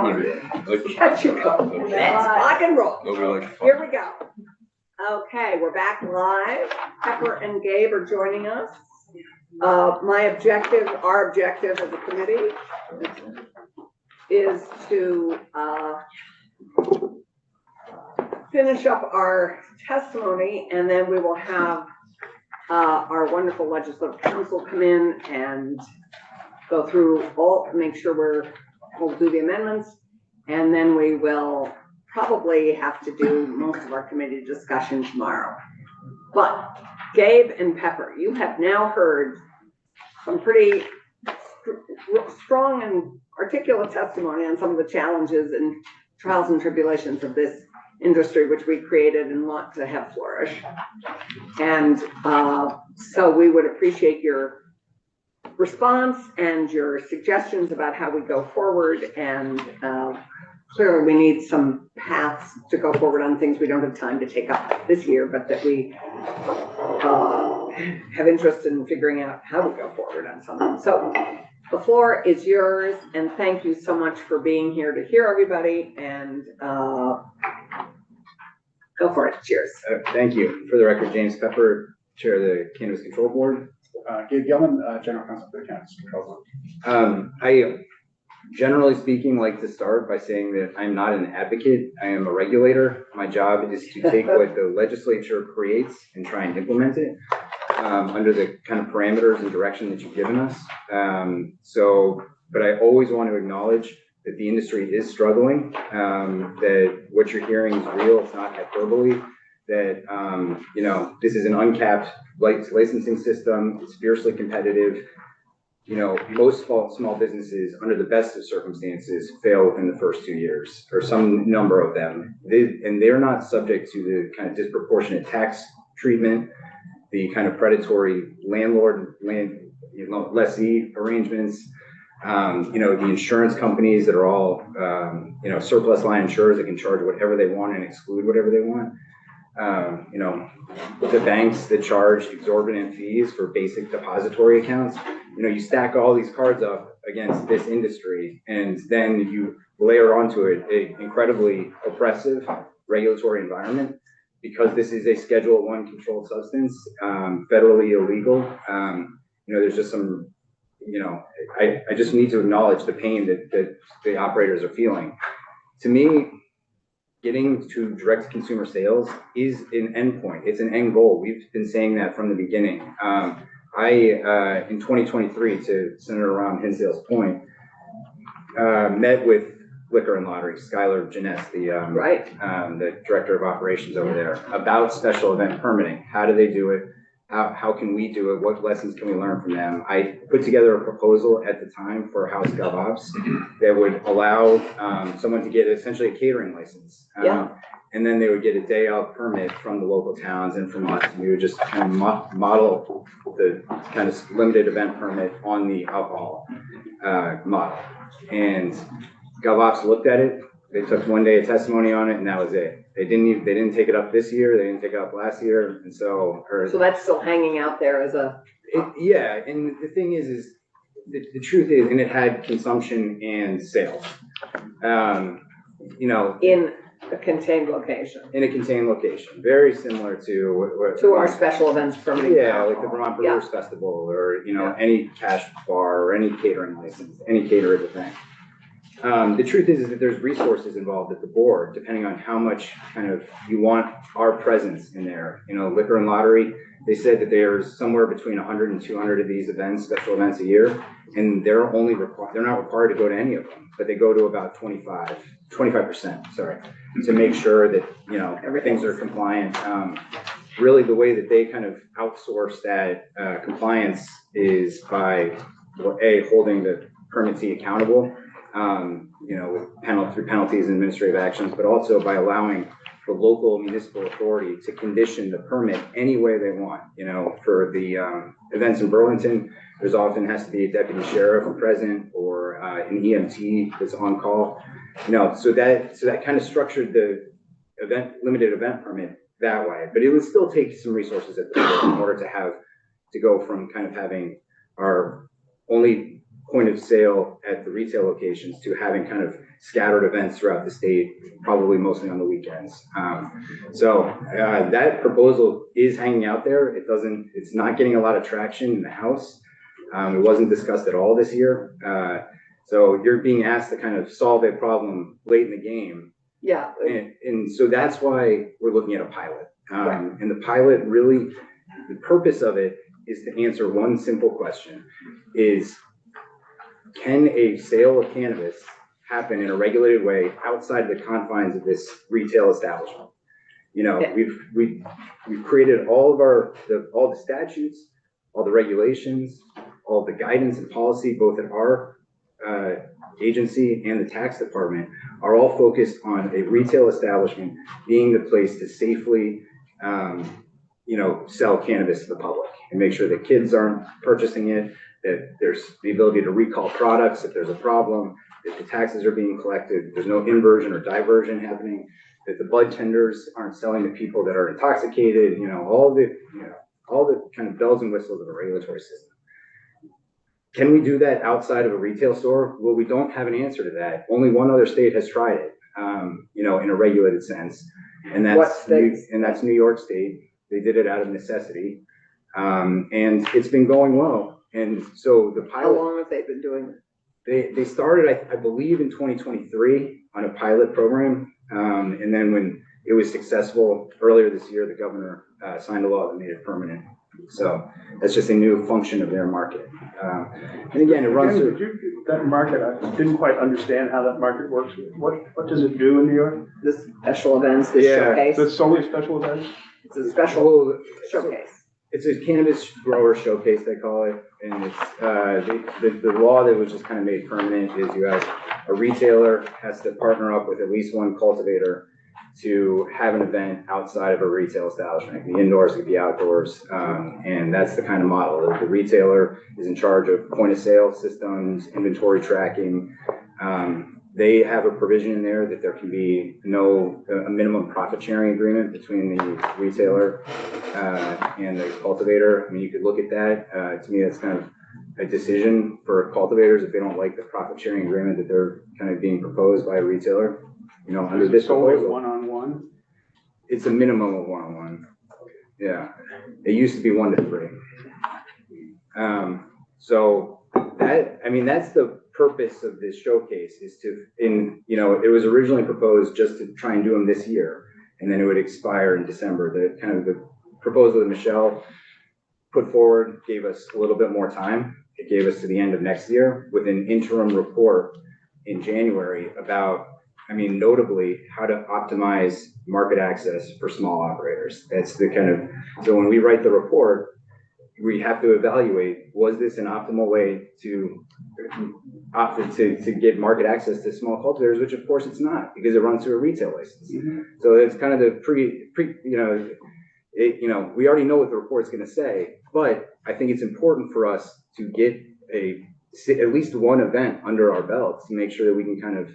Got you go. Let's rock and roll. Here we go. Okay, we're back live. Pepper and Gabe are joining us. Our objective as a committee is to finish up our testimony, and then we will have our wonderful legislative council come in and go through make sure we'll do the amendments, and then we will probably have to do most of our committee discussion tomorrow. But Gabe and Pepper, you have now heard some pretty strong and articulate testimony on some of the challenges and trials and tribulations of this industry, which we created and want to have flourish. And so we would appreciate your response and your suggestions about how we go forward. And clearly we need some paths to go forward on things we don't have time to take up this year, but that we have interest in figuring out how we go forward on something. So the floor is yours, and thank you so much for being here to hear everybody, and go for it. Cheers. Thank you. For the record, James Pepper, Chair of the Cannabis Control Board. Gabe Gellman, General Counsel for the Cannabis Control Board. I, generally speaking, like to start by saying that I'm not an advocate. I am a regulator. My job is to take what the legislature creates and try and implement it under the kind of parameters and direction that you've given us. But I always want to acknowledge that the industry is struggling, that what you're hearing is real, it's not hyperbole, that, this is an uncapped licensing system, it's fiercely competitive. Most small businesses, under the best of circumstances, fail within the first 2 years, or some number of them. They're not subject to the kind of disproportionate tax treatment, the kind of predatory lessee arrangements, the insurance companies that are all, surplus line insurers that can charge whatever they want and exclude whatever they want. The banks that charge exorbitant fees for basic depository accounts. You stack all these cards up against this industry, and then you layer onto it an incredibly oppressive regulatory environment, because this is a Schedule I controlled substance, federally illegal. There's just some, I just need to acknowledge the pain that the operators are feeling. To me, getting to direct consumer sales is an endpoint. It's an end goal. We've been saying that from the beginning. In 2023, to Senator Ron Hinsdale's point, met with Liquor and Lottery, Skylar Jeunesse, the director of operations over there, about special event permitting. How do they do it? How can we do it? What lessons can we learn from them? I put together a proposal at the time for House GovOps that would allow someone to get essentially a catering license. And then they would get a day out permit from the local towns and from us. We would just kind of model the kind of limited event permit on the alcohol model. And GovOps looked at it. They took 1 day of testimony on it, and that was it. They didn't take it up this year. They didn't take it up last year, and so that's still hanging out there as a. Yeah, and the thing is the truth is, and it had consumption and sales. In a contained location. In a contained location, very similar to our special events permitting. Yeah, like the Vermont Brewers Festival, or any cash bar or any catering license, any caterer thing. The truth is that there's resources involved at the board, depending on how much kind of you want our presence in there. Liquor and Lottery, they said that there's somewhere between 100 and 200 of these events, special events a year, and they're not required to go to any of them, but they go to about 25%, to make sure that, things are compliant. Really the way that they kind of outsource that compliance is by, holding the permittee accountable, through penalties and administrative actions, but also by allowing the local municipal authority to condition the permit any way they want. For the events in Burlington, there's often has to be a deputy sheriff present, or an EMT that's on call. So that kind of structured the limited event permit that way. But it would still take some resources at the board in order to go from kind of having our only point of sale at the retail locations to having kind of scattered events throughout the state, probably mostly on the weekends. That proposal is hanging out there. It's not getting a lot of traction in the House. It wasn't discussed at all this year. So you're being asked to kind of solve a problem late in the game. Yeah. And so that's why we're looking at a pilot. And the pilot really, the purpose of it is to answer one simple question, is can a sale of cannabis happen in a regulated way outside the confines of this retail establishment? You know, we've created all the statutes, all the regulations, all the guidance and policy, both at our agency and the tax department, are all focused on a retail establishment being the place to safely, sell cannabis to the public and make sure that kids aren't purchasing it, that there's the ability to recall products if there's a problem, that the taxes are being collected, there's no inversion or diversion happening, that the bud tenders aren't selling to people that are intoxicated, all the kind of bells and whistles of a regulatory system. Can we do that outside of a retail store? Well, we don't have an answer to that. Only one other state has tried it, in a regulated sense, and that's New York State. They did it out of necessity, and it's been going well. And so the pilot. How long have they been doing it? They started, I believe, in 2023 on a pilot program, and then when it was successful earlier this year, the governor signed a law that made it permanent. So that's just a new function of their market. And again, it runs through that market. I didn't quite understand how that market works. What does it do in New York? This special events, this showcase. Is it solely special events? It's a special showcase. It's a cannabis grower showcase, they call it. And it's the law that was just kind of made permanent is you have a retailer has to partner up with at least one cultivator to have an event outside of a retail establishment. It could be indoors, it could be outdoors, and that's the kind of model. The retailer is in charge of point of sale systems, inventory tracking. They have a provision in there that there can be a minimum profit sharing agreement between the retailer and the cultivator. I mean, you could look at that. To me, that's kind of a decision for cultivators if they don't like the profit sharing agreement that they're kind of being proposed by a retailer. Under this proposal, one-on-one. It's a minimum of one-on-one. Yeah, it used to be 1 to 3. So that's the purpose of this showcase is it was originally proposed just to try and do them this year, and then it would expire in December. The proposal that Michelle put forward gave us a little bit more time. It gave us to the end of next year with an interim report in January about, notably how to optimize market access for small operators. That's so when we write the report, we have to evaluate, was this an optimal way to get market access to small cultivators, which of course it's not, because it runs through a retail license. Mm-hmm. So it's kind of we already know what the report's going to say, but I think it's important for us to get at least one event under our belts to make sure that we can kind of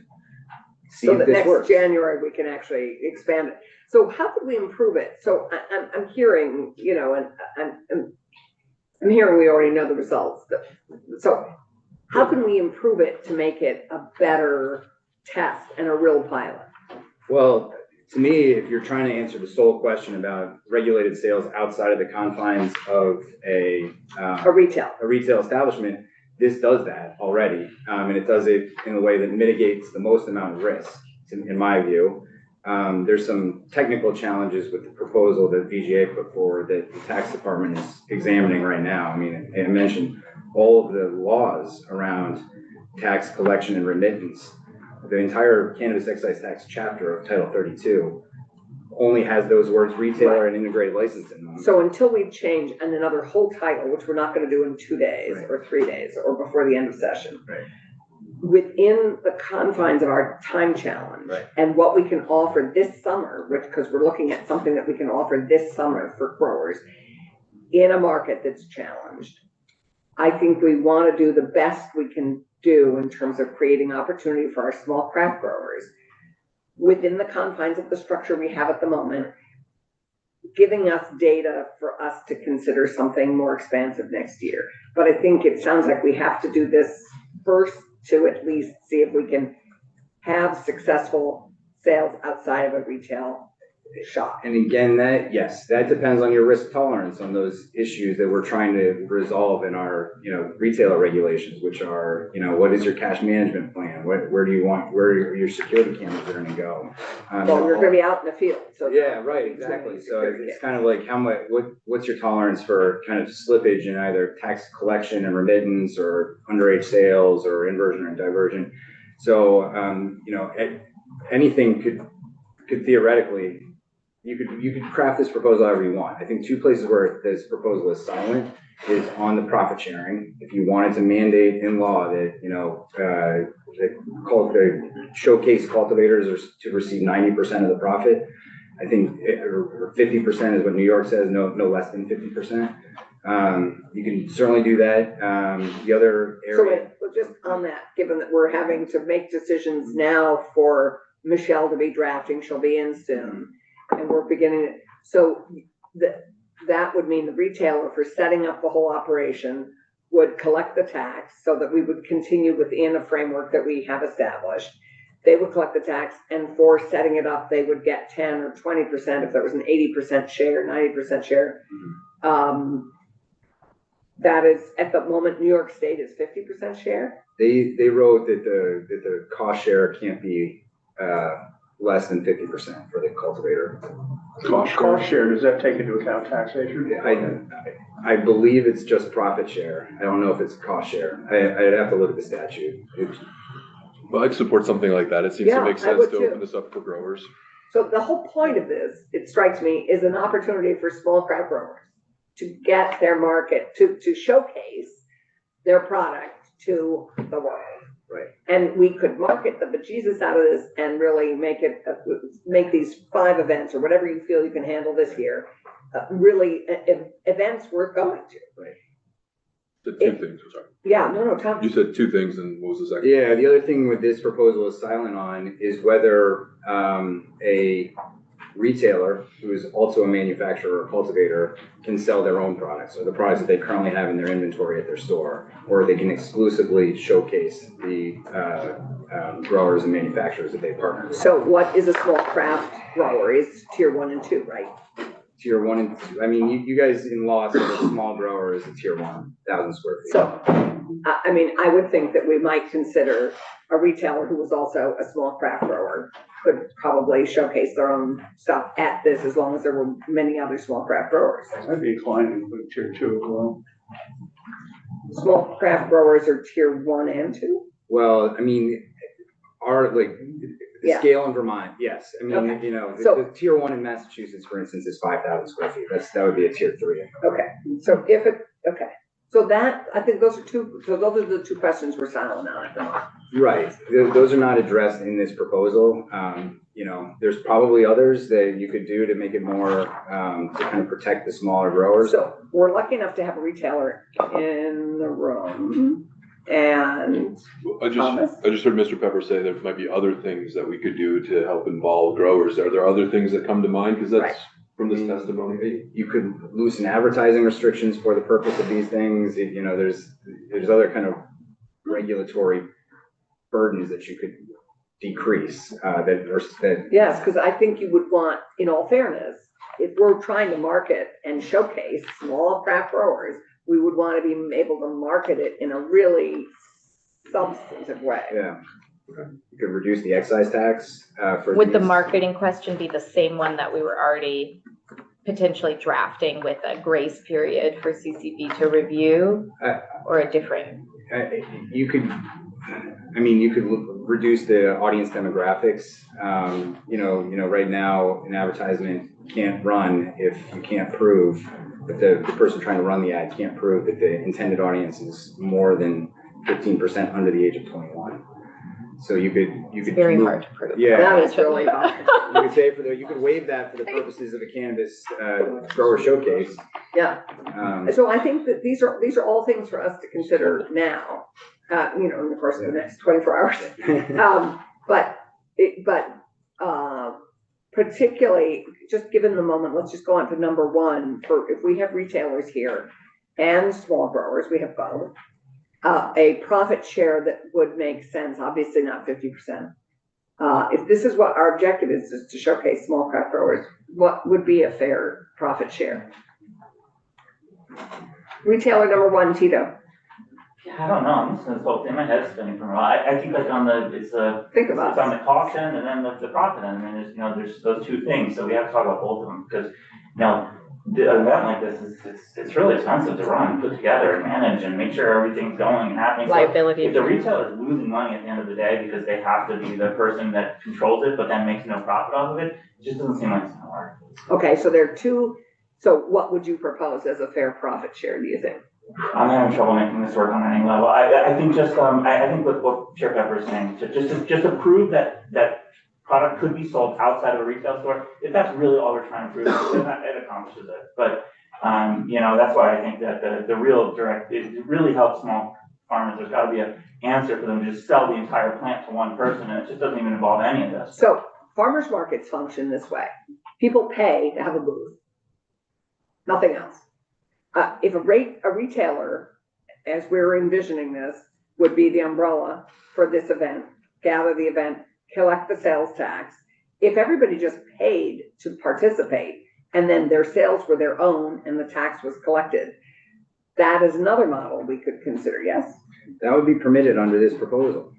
see if this works. Next January we can actually expand it. So how could we improve it? So I'm hearing, I'm hearing we already know the results. So how can we improve it to make it a better test and a real pilot? Well, to me, if you're trying to answer the sole question about regulated sales outside of the confines of a retail establishment, this does that already, and it does it in a way that mitigates the most amount of risk, in my view. There's some technical challenges with the proposal that VGA put forward that the tax department is examining right now. I mentioned all of the laws around tax collection and remittance. The entire cannabis excise tax chapter of Title 32 only has those words retailer and integrated license in them. So until we change another whole title, which we're not going to do in 2 days or 3 days or before the end of session, within the confines of our time challenge and what we can offer this summer, because we're looking at something that we can offer this summer for growers in a market that's challenged, I think we want to do the best we can do in terms of creating opportunity for our small craft growers within the confines of the structure we have at the moment, giving us data for us to consider something more expansive next year. But I think it sounds like we have to do this first to at least see if we can have successful sales outside of a retail shop. And again, that depends on your risk tolerance on those issues that we're trying to resolve in our, retailer regulations, which are, what is your cash management plan? Where are your security cameras are gonna go? Well, we're gonna be out in the field, so. Yeah, right, exactly. So it's kind of like what's your tolerance for kind of slippage in either tax collection and remittance or underage sales or inversion or diversion? So, anything could theoretically, you could craft this proposal however you want. I think two places where this proposal is silent is on the profit sharing. If you wanted to mandate in law that, the showcase cultivators are to receive 90% of the profit, I think, or 50% is what New York says, no less than 50%. You can certainly do that. The other So area. wait, well, just on that, given that we're having to make decisions now for Michelle to be drafting, she'll be in soon, and we're beginning, so that would mean the retailer for setting up the whole operation would collect the tax so that we would continue within a framework that we have established. They would collect the tax, and for setting it up, they would get 10 or 20% if there was an 80% share, 90% share. That is, at the moment, New York State is 50% share. They wrote that the cost share can't be less than 50% for the cultivator. Cost share, does that take into account taxation? I believe it's just profit share. I don't know if it's cost share. I'd have to look at the statute. Well, I'd support something like that. It seems to make I sense would to too. open this up for growers. So the whole point of this, it strikes me, is an opportunity for small craft growers to get their market, to showcase their product to the world. Right. And we could market the bejesus out of this and really make make these 5 events or whatever you feel you can handle this year, really events worth going to. Right. The two things, I'm sorry. Yeah, no, Tom. You said two things, and what was the second? Yeah, the other thing with this proposal is silent on is whether a retailer who is also a manufacturer or cultivator can sell their own products or the products that they currently have in their inventory at their store, or they can exclusively showcase the growers and manufacturers that they partner with. So what is a small craft grower? Is tier 1 and 2, right? Tier 1 and 2. I mean, you guys in law said a small grower is a tier 1,000 square feet. So, I mean, I would think that we might consider a retailer who was also a small craft grower could probably showcase their own stuff at this, as long as there were many other small craft growers. I'd be inclined to include tier 2 as well. Small craft growers are tier 1 and 2? Well, I mean, the Yeah. scale in Vermont, yes. I mean, Okay. the tier 1 in Massachusetts, for instance, is 5,000 square feet. That would be a tier 3. Okay, so so that, I think those are the two questions we're silent on at the moment. Right. Those are not addressed in this proposal. There's probably others that you could do to make it more, to kind of protect the smaller growers. So we're lucky enough to have a retailer in the room, and I just heard Mr. Pepper say there might be other things that we could do to help involve growers. Are there other things that come to mind? Because that's Right. from this testimony. You could loosen advertising restrictions for the purpose of these things. There's other kind of regulatory burdens that you could decrease, that. yes, because I think you would want, in all fairness, if we're trying to market and showcase small craft growers, we would want to be able to market it in a really substantive way. Yeah. You could reduce the excise tax, for. Would the these- marketing question be the same one that we were already potentially drafting with a grace period for CCB to review, or a different? You could reduce the audience demographics. Right now, an advertisement can't run if you can't prove that the person trying to run the ad can't prove that the intended audience is more than 15% under the age of 21. So you could. Very hard to prove. Yeah. That is really hard. You could say you could waive that for the purposes of a cannabis, grower showcase. Yeah, so I think that these are all things for us to consider now, in the course of the next 24 hours. Particularly, just given the moment, let's just go on to number 1, for if we have retailers here and small growers, we have both. a profit share that would make sense, obviously not 50%. If this is what our objective is to showcase small craft growers, what would be a fair profit share? Retailer number one, Tito, Yeah, I don't know, I'm just gonna talk, in my head's spinning for a while, I think like on the, it's think about it's on it. the cost end and then the profit end, and there's, there's those two things, so we have to talk about both of them, because, the event like this is, it's really expensive to run, put together and manage and make sure everything's going and happening. So Liability. if the retailer is losing money at the end of the day because they have to be the person that controls it, but then makes no profit off of it, it just doesn't seem like it's gonna work. Okay, so there are two, so what would you propose as a fair profit share, do you think? I'm having trouble making this work on any level. I think just, I think with what Chair Pepper is saying, just to prove that product could be sold outside of a retail store, if that's really all we're trying to prove, then it accomplishes it. But, that's why I think that the real direct, it really helps small farmers. There's gotta be an answer for them to just sell the entire plant to one person, and it just doesn't even involve any of this. So farmers markets function this way. People pay to have a booth. Nothing else. If a retailer, as we're envisioning this, would be the umbrella for this event, gather the event, collect the sales tax. If everybody just paid to participate and then their sales were their own and the tax was collected, that is another model we could consider, yes? That would be permitted under this proposal.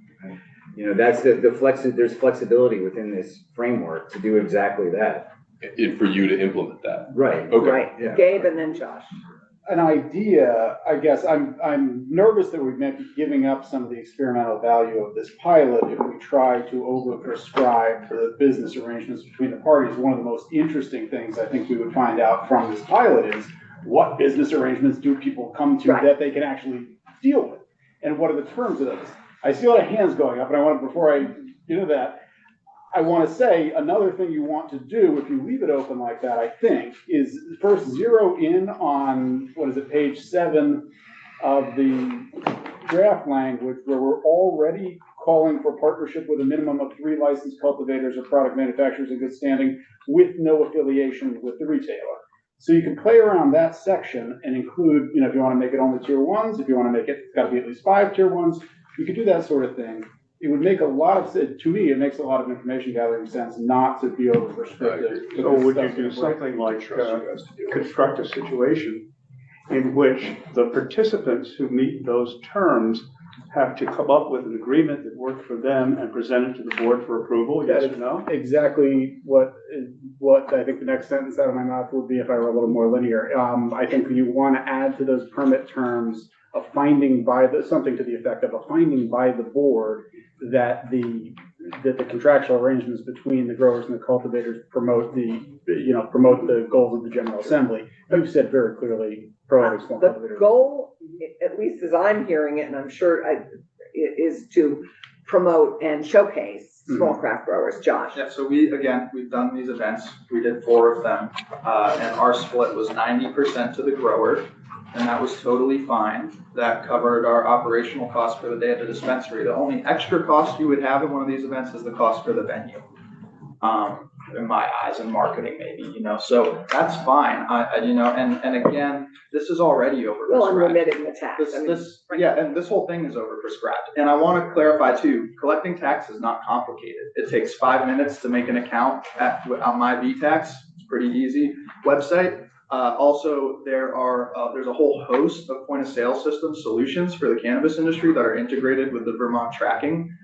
That's there's flexibility within this framework to do exactly that. For you to implement that. Right. Okay. Right, Yeah. Gabe and then Josh. An idea, I guess, I'm nervous that we may be giving up some of the experimental value of this pilot if we try to overprescribe for the business arrangements between the parties. One of the most interesting things I think we would find out from this pilot is what business arrangements do people come to Right. that they can actually deal with? And what are the terms of those? I see a lot of hands going up, and I want to, before I do that, I want to say another thing you want to do if you leave it open like that, I think, is first zero in on, page 7 of the draft language, where we're already calling for partnership with a minimum of 3 licensed cultivators or product manufacturers in good standing with no affiliation with the retailer. So you can play around that section and include, if you want to make it only tier 1s, if you want to make it, it's got to be at least 5 tier 1s, you could do that sort of thing. It would make a lot of sense, to me, it makes a lot of information gathering sense not to be over prescriptive. So would you do something like construct a situation in which the participants who meet those terms have to come up with an agreement that worked for them and present it to the board for approval, yes or no? Exactly what I think the next sentence out of my mouth would be if I were a little more linear. I think you want to add to those permit terms a finding something to the effect of a finding by the board that the contractual arrangements between the growers and the cultivators promote the goals of the General Assembly. You've said very clearly promoting small The cultivators. goal, at least as I'm hearing it, and I'm sure is to promote and showcase small craft growers. Josh? Yeah, so we've done these events. We did 4 of them, and our split was 90% to the grower, and that was totally fine. That covered our operational costs for the day at the dispensary. The only extra cost you would have in one of these events is the cost for the venue. In my eyes, and marketing maybe, so that's fine. And again, this is already overprescribed. Well, and remitting the tax. And this whole thing is overprescribed. And I want to clarify too, collecting tax is not complicated. It takes 5 minutes to make an account on my VTax. It's pretty easy website. Also, there's a whole host of point of sale system solutions for the cannabis industry that are integrated with the Vermont tracking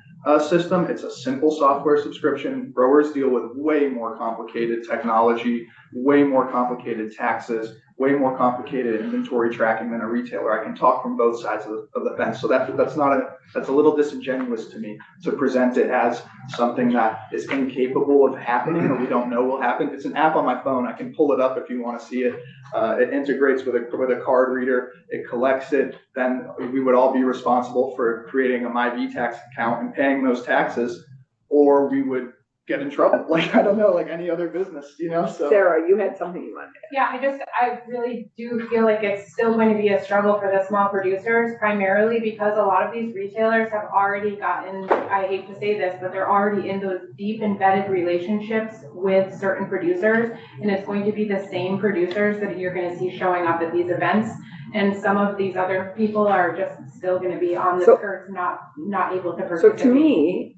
system. It's a simple software subscription. Growers deal with way more complicated technology, way more complicated taxes, way more complicated inventory tracking than a retailer. I can talk from both sides of the fence. So that's a little disingenuous to me to present it as something that is incapable of happening or we don't know will happen. It's an app on my phone. I can pull it up if you want to see it. It integrates with a card reader. It collects it. Then we would all be responsible for creating a MyVTax account and paying those taxes, or we would get in trouble. Like, I don't know, like any other business, you know, so. Sarah, you had something you wanted to Yeah, I really do feel like it's still going to be a struggle for the small producers, primarily because a lot of these retailers have already gotten, I hate to say this, but they're already in those deep embedded relationships with certain producers. And it's going to be the same producers that you're gonna see showing up at these events. And some of these other people are just still gonna be on the So- skirts, not able to So participate. to me,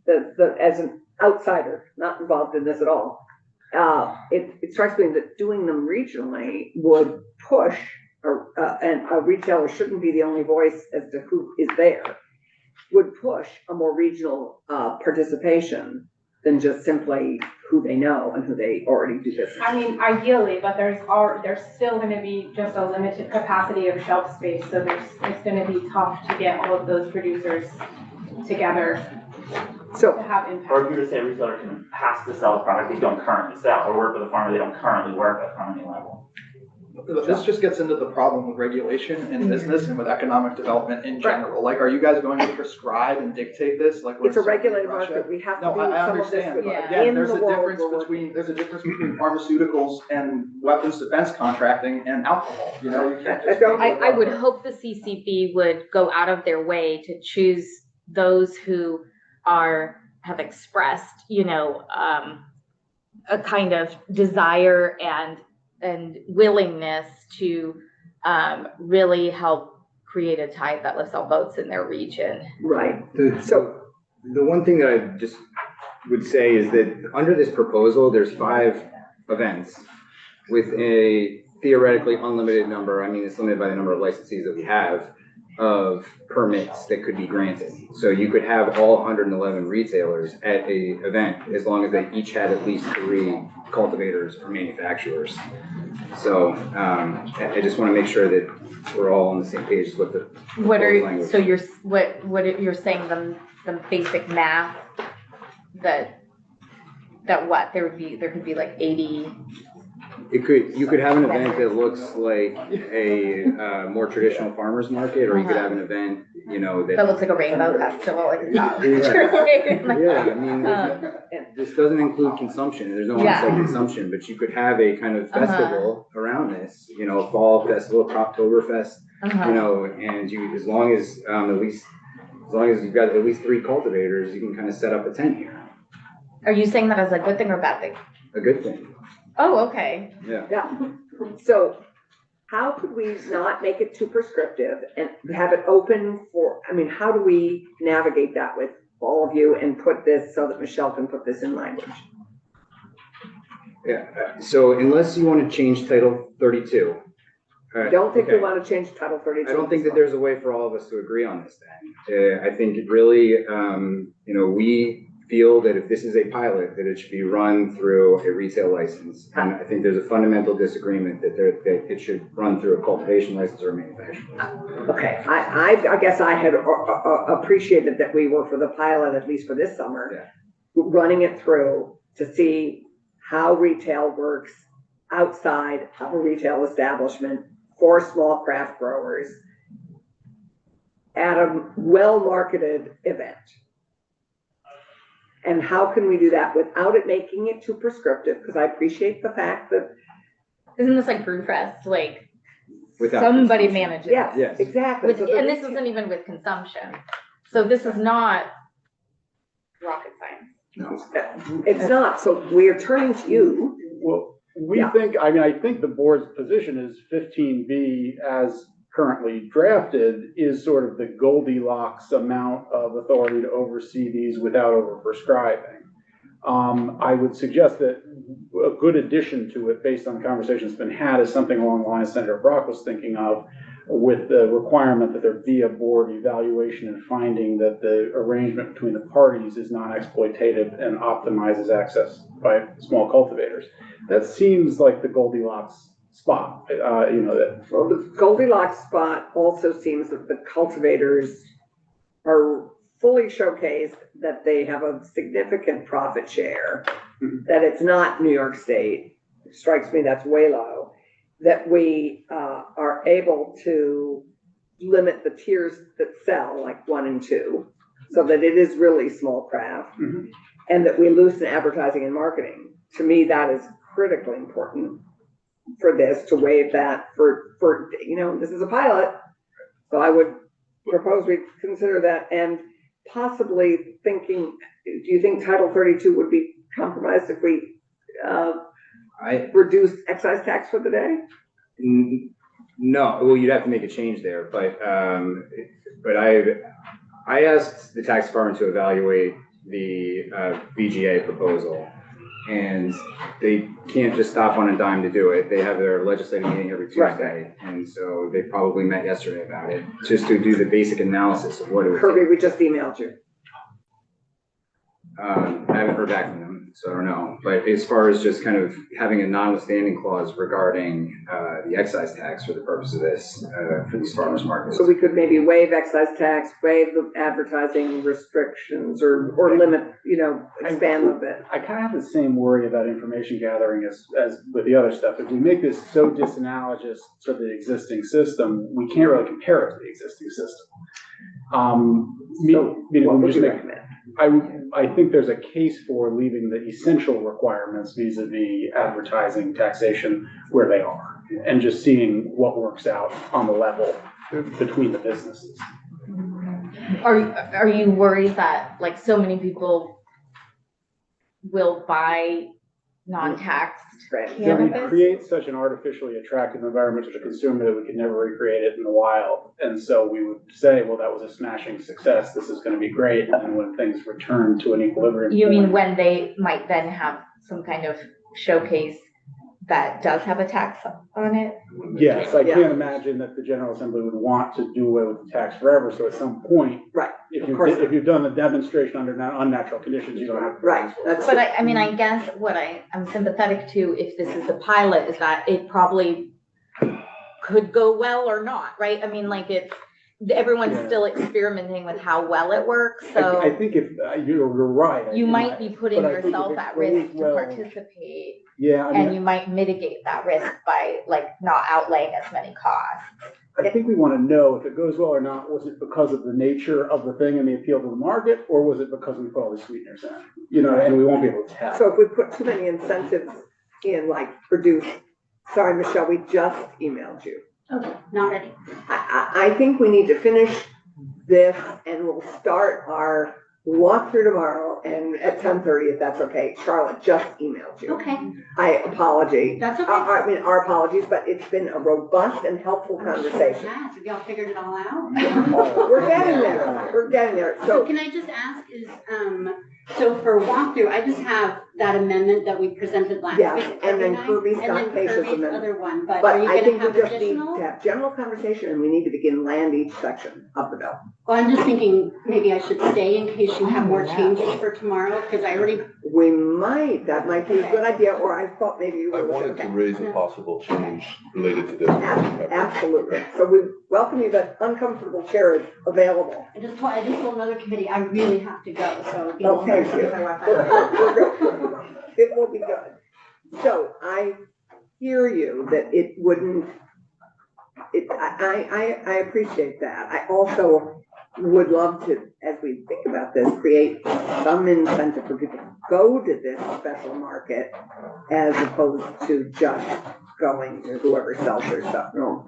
as an outsider, not involved in this at all, it strikes me that doing them regionally would push, and a retailer shouldn't be the only voice as to who is there, would push a more regional, participation than just simply who they know and who they already do business. I mean, ideally, but there's still gonna be just a limited capacity of shelf space, so it's gonna be tough to get all of those producers together to So, have Or impact. if you were to say a retailer has to sell a product they don't currently sell, or work with a farmer they don't currently work with on any level. This just gets into the problem with regulation in business and with economic development in general. Like, are you guys going to prescribe and dictate this? Like, we're it's a in Russia? regulated market, we have to No, do I some of this understand, with, but Yeah. again, in the there's a world difference we're between, working. there's a difference between pharmaceuticals and weapons defense contracting and alcohol, you know, you can't just. I would hope the CCB would go out of their way to choose those who have expressed, a kind of desire and willingness to really help create a tide that lifts all boats in their region. Right, So the one thing that I just would say is that under this proposal, there's 5 events with a theoretically unlimited number. I mean, it's limited by the number of licensees that we have of permits that could be granted. So you could have all 111 retailers at a event as long as they each had at least 3 cultivators or manufacturers. So I just want to make sure that we're all on the same page with the What proposed language. so you're saying the basic math that what there could be like 80. You could have an event that looks like a more traditional farmer's market, or you could have an event, That looks like a rainbow festival, like it's not. Yeah, I mean, Um, this doesn't include consumption, there's no Yeah. on-site consumption, but you could have a kind of Uh-huh. festival around this, fall festival, Croptoberfest, Uh-huh. and as long as you've got at least 3 cultivators, you can kind of set up a tent here, Are you saying that as a good thing or bad thing? a good thing, Oh, okay. yeah. yeah. So how could we not make it too prescriptive and have it open for, how do we navigate that with all of you and put this so that Michelle can put this in language? Yeah, so unless you want to change Title 32. I don't think we okay. want to change Title 32. I don't think that there's a way for all of us to agree on this then. I think it really, we feel that if this is a pilot, that it should be run through a retail license. And I think there's a fundamental disagreement that it should run through a cultivation license or a manufacturing license. Okay, I guess I had appreciated that we were for the pilot, at least for this summer. Yeah. Running it through to see how retail works outside of a retail establishment for small craft growers at a well-marketed event. And how can we do that without it making it too prescriptive? Because I appreciate the fact that, Isn't this like Brewfest? Like Without somebody consumption. manages. yes, Yes. exactly. With, and this isn't even with consumption. So this is not rocket science. No. It's not, so we're turning to you. Well, we Yeah. think, I think the board's position is 15B as currently drafted is sort of the Goldilocks amount of authority to oversee these without over-prescribing. I would suggest that a good addition to it, based on the conversation that's been had, is something along the lines Senator Brock was thinking of, with the requirement that there be a board evaluation and finding that the arrangement between the parties is non-exploitative and optimizes access by small cultivators. That seems like the Goldilocks spot, that. Well, the Goldilocks spot also seems that the cultivators are fully showcased, that they have a significant profit share, that it's not New York State. It strikes me that's way low, that we are able to limit the tiers that sell, like 1 and 2, so that it is really small craft. and that we loosen advertising and marketing. To me, that is critically important for this, to waive that for, this is a pilot. So I would propose we consider that, and possibly thinking, do you think Title 32 would be compromised if we, reduce excise tax for the day? No, well, you'd have to make a change there, but I asked the tax department to evaluate the VGA proposal, and they can't just stop on a dime to do it. They have their legislative meeting every Tuesday, and so they probably met yesterday about it, just to do the basic analysis of what it would Kirby, take. we just emailed you. I haven't heard back from them, so I don't know. But as far as just kind of having a notwithstanding clause regarding the excise tax for the purpose of this, for these farmers markets. So we could maybe waive excise tax, waive the advertising restrictions, or limit, expand a bit. I kind of have the same worry about information gathering as with the other stuff. If we make this so disanalogous to the existing system, we can't really compare it to the existing system. What would you recommend? I think there's a case for leaving the essential requirements vis-a-vis advertising, taxation where they are, and just seeing what works out on the level between the businesses. Are you worried that like so many people will buy non-taxed That we cannabis? create such an artificially attractive environment to the consumer that we could never recreate it in the wild. And so we would say, well, that was a smashing success. This is going to be great. And then when things return to an equilibrium. You mean point- when they might then have some kind of showcase that does have a tax on it? Yes, I Yeah. can't imagine that the General Assembly would want to do away with the tax forever. So at some point, Right, if of course. if you've done the demonstration under unnatural conditions, you don't have to. Right, that's. But I guess what I'm sympathetic to, if this is the pilot, is that it probably could go well or not, right? I mean, like everyone's Yeah. still experimenting with how well it works, I so think if, you're right. you might be putting but I think if yourself it at goes risk to well- participate, Yeah, I and mean, you might mitigate that risk by like not outlaying as many costs. I think we want to know if it goes well or not. Was it because of the nature of the thing and the appeal to the market, or was it because we put all the sweeteners in? And we won't be able to tell. So if we put too many incentives in, like sorry, Michelle, we just emailed you. Okay, not ready. I think we need to finish this, and we'll start our walkthrough tomorrow, and at 10:30, if that's okay. Charlotte just emailed you. Okay, Apology. that's okay. Our apologies, but it's been a robust and helpful conversation. Yeah, so y'all figured it all out? We're getting there. So So, can I just ask so for walkthrough, I just have that amendment that we presented last Yeah, week. and then every night, Kirby and then Scott Pace's Kirby's amendment. other one, but but are you I gonna think we have just need additional? to have general conversation, and we need to begin land each section of the bill. Well, I'm just thinking maybe I should stay in case you have more changes for tomorrow, because I already, That might be a good idea, or I thought maybe you I were. wanted to raise a possible change related to this. Absolutely. So we welcome you, but uncomfortable chair is available. I just told another committee, I really have to go, so. Oh, thank you. because I want We're that. good. It will be good. So I hear you that it wouldn't, I appreciate that. I also would love to, as we think about this, create some incentive for people to go to this special market as opposed to just going to whoever sells their stuff. No.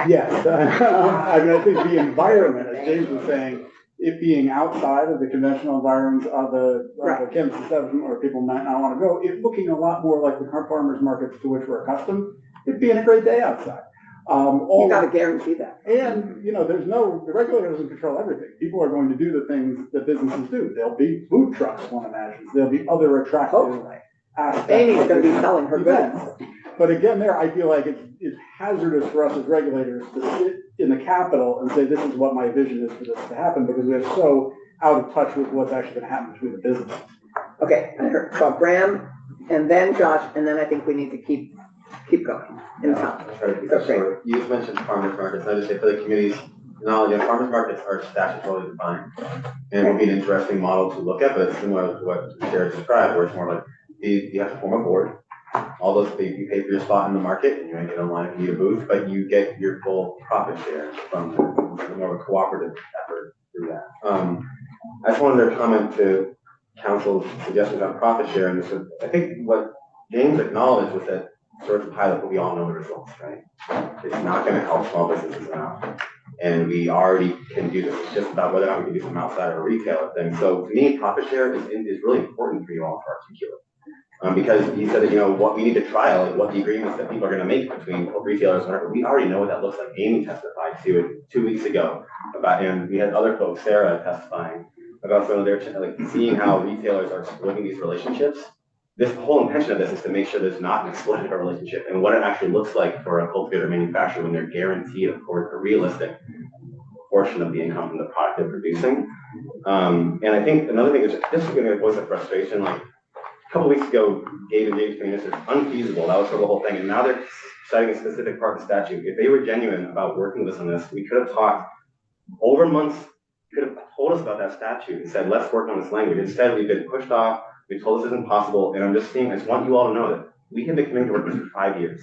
Yes, I think the environment, as James was saying, it being outside of the conventional environments of the Right. chemist establishment where people might not want to go, it looking a lot more like the farmers markets to which we're accustomed, it'd being a great day outside. You gotta guarantee that. And, the regulator doesn't control everything. People are going to do the things that businesses do. There'll be food trucks, one imagines. There'll be other attractive Hopefully. aspects. Amy's of gonna be business selling her events. goods. But again, there, I feel like it's hazardous for us as regulators to sit in the Capitol and say, this is what my vision is for this to happen, because we are so out of touch with what's actually gonna happen between the businesses. Okay, so Graham, and then Josh, and then I think we need to keep going in time. So you just mentioned farmers markets. I just say for the committee's knowledge, farmers markets are statutorily defined. And it would be an interesting model to look at, but it's similar to what the chair described, where it's more like you have to form a board. All those, you pay for your spot in the market, and you might get online if you need a booth, but you get your full profit share from more of a cooperative effort through that. I just wanted to comment to council's suggestions on profit share, and this is, I think what James acknowledged was that sort of pilot, but we all know the results, right? It's not gonna help small businesses enough. And we already can do this, it's just about whether or not we can do some outside of a retailer thing. So to me, profit share is really important for you all to articulate. Because he said that, what we need to trial is what the agreements that people are gonna make between retailers and whatever. We already know what that looks like. Amy testified to it 2 weeks ago about, and we had other folks, Sarah, testifying about some of their, like, seeing how retailers are exploiting these relationships. This whole intention of this is to make sure there's not an exploitative relationship and what it actually looks like for a cultivator manufacturer when they're guaranteed, of course, a realistic portion of the income from the product they're producing. And I think another thing is just going to voice of frustration. Like a couple weeks ago, Gabe and James came in and said, unfeasible. That was sort of the whole thing. And now they're citing a specific part of the statute. If they were genuine about working with us on this, we could have talked over months, could have told us about that statute and said, let's work on this language. Instead, we've been pushed off. We told this isn't possible, and I just want you all to know that we have been committing to work this for 5 years.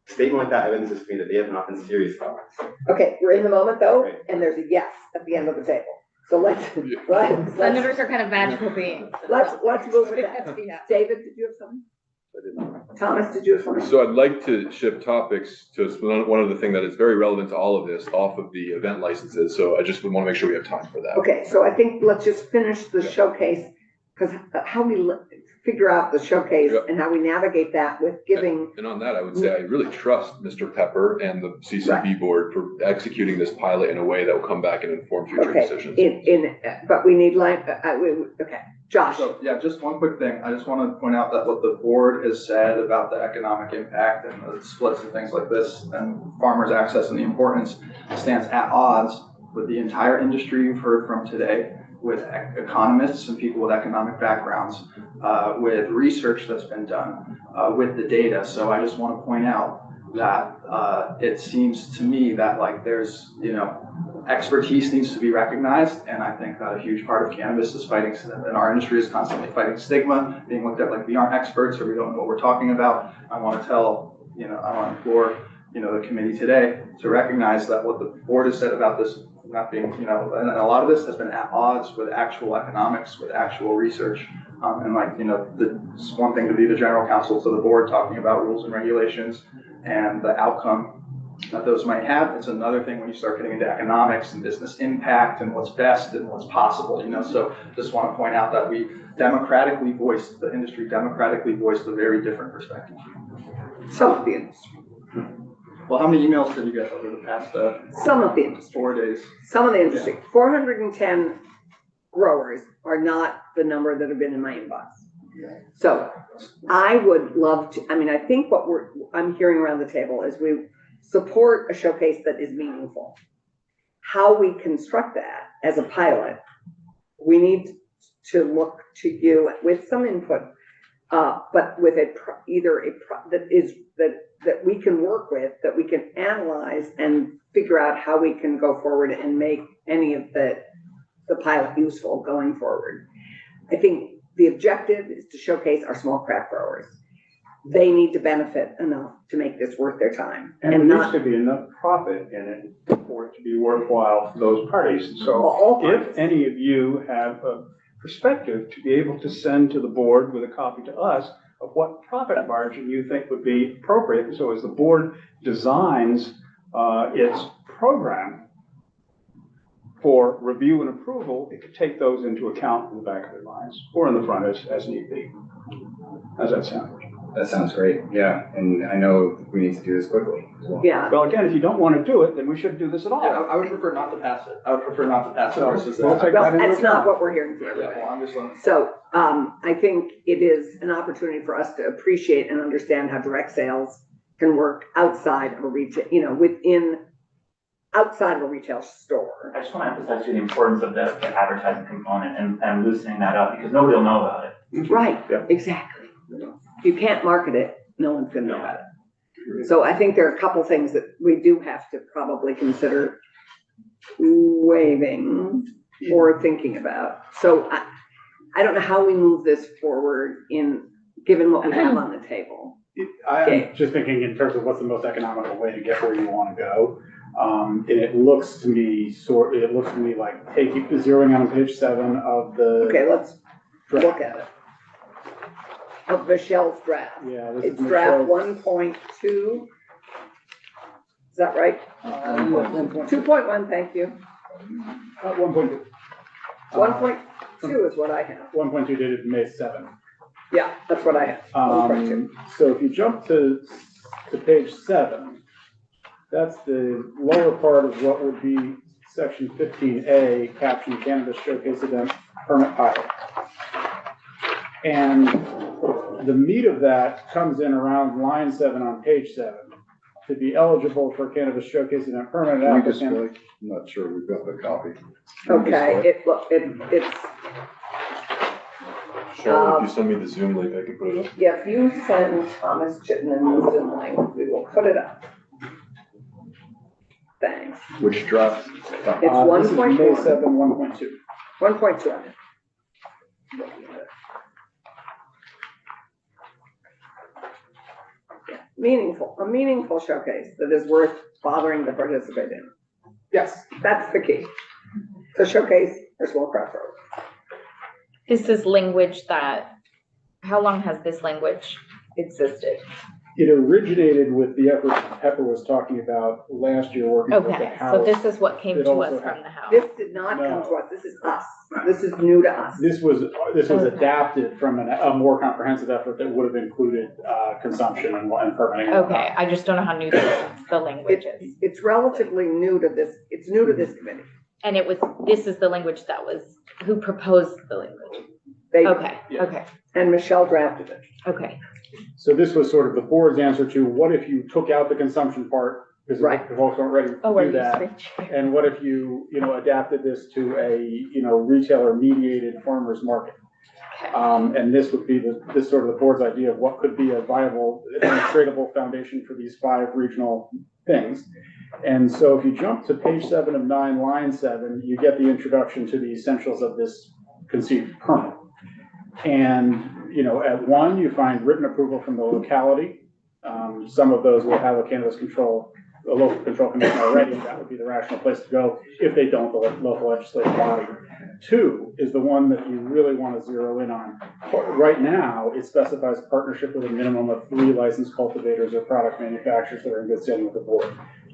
A statement like that evidences to me that they have not been serious about it. Okay, we're in the moment though, Right. and there's a yes at the end of the table. So let's Senators are kind of magical beings. let's move with that. Yeah. David, did you have something? Thomas, did you have something? So I'd like to shift topics to one other thing that is very relevant to all of this off of the event licenses. So I just would want to make sure we have time for that. Okay, so I think let's just finish the showcase, because how we figure out the showcase Yep. and how we navigate that with giving. And on that, I would say I really trust Mr. Pepper and the CCB board for executing this pilot in a way that will come back and inform future Okay, decisions. but we need okay, Josh. So, yeah, just one quick thing. I just want to point out that what the board has said about the economic impact and the splits and things like this and farmers' access and the importance stands at odds with the entire industry you've heard from today, with economists and people with economic backgrounds, with research that's been done, with the data. So I just want to point out that it seems to me that like there's, expertise needs to be recognized. And I think that a huge part of cannabis is fighting, and our industry is constantly fighting stigma, being looked at like we aren't experts or we don't know what we're talking about. I want to tell, I want to implore, the committee today to recognize that what the board has said about this not being, and a lot of this has been at odds with actual economics, with actual research. It's one thing to be the general counsel to the board talking about rules and regulations and the outcome that those might have. It's another thing when you start getting into economics and business impact and what's best and what's possible, So just want to point out that the industry democratically voiced a very different perspective. Some of the industry. Well, how many emails did you get over the past Some of the industry. 4 days? Some of the industry. 410 growers are not the number that have been in my inbox. So I would love to, I think what I'm hearing around the table is we support a showcase that is meaningful. How we construct that as a pilot, we need to look to you with some input, but with that we can work with, that we can analyze and figure out how we can go forward and make any of the pilot useful going forward. I think the objective is to showcase our small craft growers. They need to benefit enough to make this worth their time. And there needs to be enough profit in it for it to be worthwhile for those parties. So if any of you have a perspective to be able to send to the board with a copy to us of what profit margin you think would be appropriate. So as the board designs its program for review and approval, it could take those into account in the back of their minds or in the front as need be. How's that sound? That sounds great. Yeah. And I know we need to do this quickly as well. Yeah. Well, again, if you don't want to do it, then we shouldn't do this at all. Yeah, I would prefer not to pass it. Versus we'll take that into That's not account. what we're hearing from everybody. So I think it is an opportunity for us to appreciate and understand how direct sales can work outside of a retail, outside of a retail store. I just want to emphasize the importance of the advertising component and loosening that up because nobody will know about it. Right, exactly. If you can't market it, no one's gonna know about it. So I think there are a couple things that we do have to probably consider waiving or thinking about. So I don't know how we move this forward given what we have on the table. I'm just thinking in terms of what's the most economical way to get where you want to go. And it looks to me like zeroing out on page 7 of the. Okay, let's draft. look at it. Of Michelle's draft. Yeah, this It's is draft Michelle's. 1.2. Is that right? 2.1, thank you. 1.2. 1.2 is what I have. 1.2 dated May 7th. Yeah, that's what I have. 1.2. So if you jump to page 7, that's the lower part of what would be section 15A, captioned cannabis showcase event permit pilot. And the meat of that comes in around line 7 on page 7. To be eligible for cannabis showcase event permit Can we applicant. display? I'm not sure we've got the copy. Okay, it's, Cheryl, if you send me the Zoom link, I can put it up. yeah, if you send Thomas Chittenden the Zoom link, we will put it up. Thanks. Which draft? It's This is May 1.1. 7, 1.2. 1.2. A meaningful showcase that is worth bothering to participate in. Yes. That's the key. To showcase our small craft road. This is language that, how long has this language existed? It originated with the effort Pepper was talking about last year working with the Okay, House. so this is what came It to also us had- from the House. This did not come to us. This is us. This is new to us. This was Okay. adapted from a more comprehensive effort that would have included consumption and permitting. and whatnot. Okay, I just don't know how new the language is. It's relatively new to this, it's new to this committee. And this is the language that was, who proposed the language? They, Okay, Yeah. okay, and Michelle drafted it. okay. So this was sort of the board's answer to what if you took out the consumption part, because Right. the folks aren't ready Oh, to are do you that. switching? And what if you adapted this to a, retailer mediated farmer's market? Okay. And this would be this sort of the board's idea of what could be a viable administratable foundation for these 5 regional things. And so if you jump to page 7 of 9, line 7, you get the introduction to the essentials of this conceived permit. And, at 1, you find written approval from the locality. Some of those will have a local control commission already, and that would be the rational place to go. If they don't, the local legislative body. 2 is the one that you really want to zero in on. Right now, it specifies partnership with a minimum of 3 licensed cultivators or product manufacturers that are in good standing with the board.